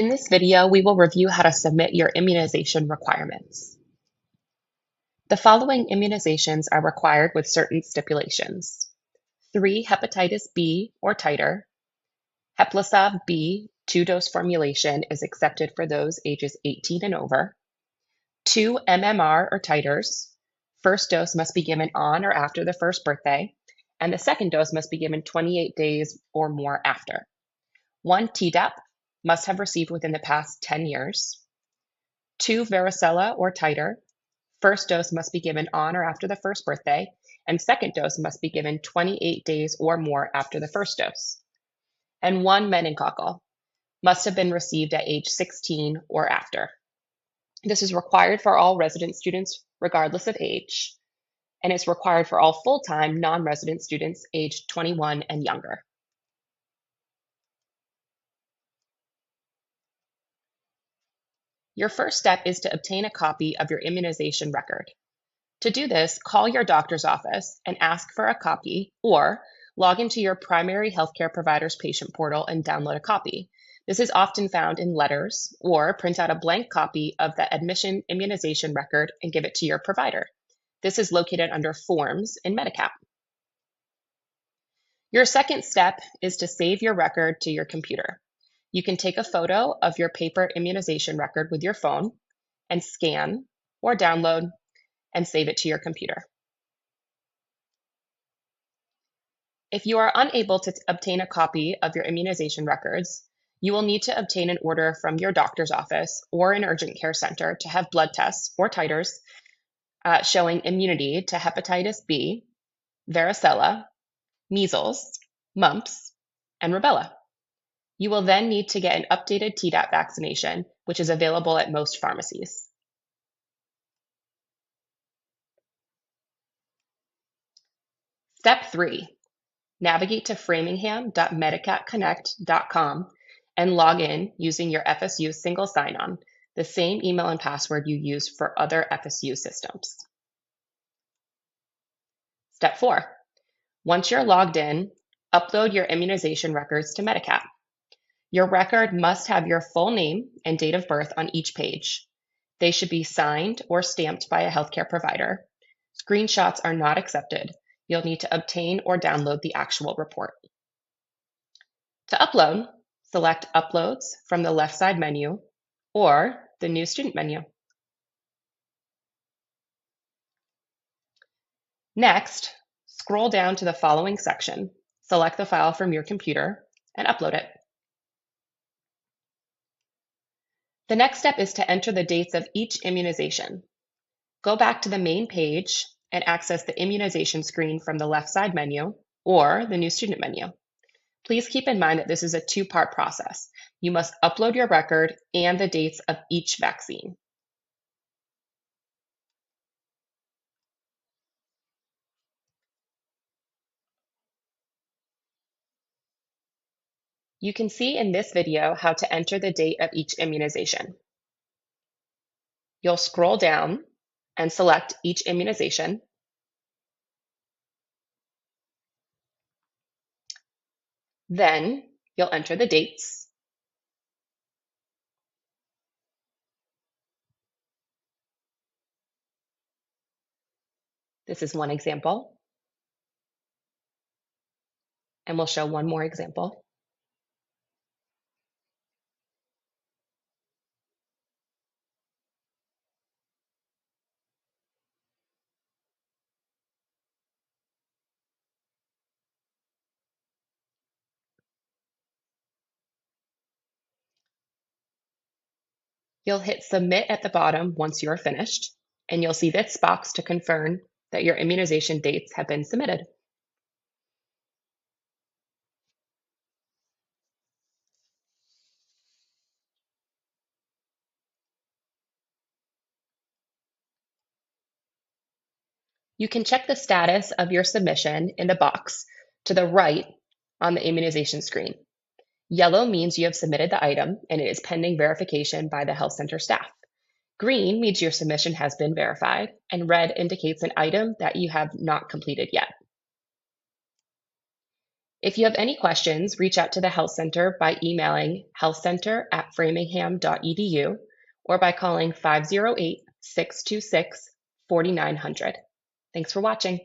In this video, we will review how to submit your immunization requirements. The following immunizations are required with certain stipulations. 3 hepatitis B or titer. Heplisav B 2-dose formulation is accepted for those ages 18 and over. 2 MMR or titers. First dose must be given on or after the first birthday, and the second dose must be given 28 days or more after. 1 Tdap must have received within the past 10 years. 2 varicella or titer. First dose must be given on or after the first birthday, and second dose must be given 28 days or more after the first dose. And 1 meningococcal must have been received at age 16 or after. This is required for all resident students regardless of age, and it's required for all full-time non-resident students aged 21 and younger. Your first step is to obtain a copy of your immunization record. To do this, call your doctor's office and ask for a copy, or log into your primary healthcare provider's patient portal and download a copy. This is often found in letters, or print out a blank copy of the admission immunization record and give it to your provider. This is located under Forms in Medigap. Your second step is to save your record to your computer. You can take a photo of your paper immunization record with your phone and scan or download and save it to your computer. If you are unable to obtain a copy of your immunization records, you will need to obtain an order from your doctor's office or an urgent care center to have blood tests or titers showing immunity to hepatitis B, varicella, measles, mumps, and rubella. You will then need to get an updated Tdap vaccination, which is available at most pharmacies. Step 3. Navigate to framingham.medicatconnect.com and log in using your FSU single sign-on, the same email and password you use for other FSU systems. Step 4. Once you're logged in, upload your immunization records to Medigap. Your record must have your full name and date of birth on each page. They should be signed or stamped by a healthcare provider. Screenshots are not accepted. You'll need to obtain or download the actual report. To upload, select Uploads from the left side menu or the New Student menu. Next, scroll down to the following section, select the file from your computer, and upload it. The next step is to enter the dates of each immunization. Go back to the main page and access the immunization screen from the left side menu or the New Student menu. Please keep in mind that this is a 2-part process. You must upload your record and the dates of each vaccine. You can see in this video how to enter the date of each immunization. You'll scroll down and select each immunization. Then you'll enter the dates. This is one example. And we'll show one more example. You'll hit Submit at the bottom once you're finished, and you'll see this box to confirm that your immunization dates have been submitted. You can check the status of your submission in the box to the right on the immunization screen. Yellow means you have submitted the item and it is pending verification by the health center staff. Green means your submission has been verified, and red indicates an item that you have not completed yet. If you have any questions, reach out to the Health Center by emailing healthcenter@framingham.edu or by calling 508-626-4900. Thanks for watching.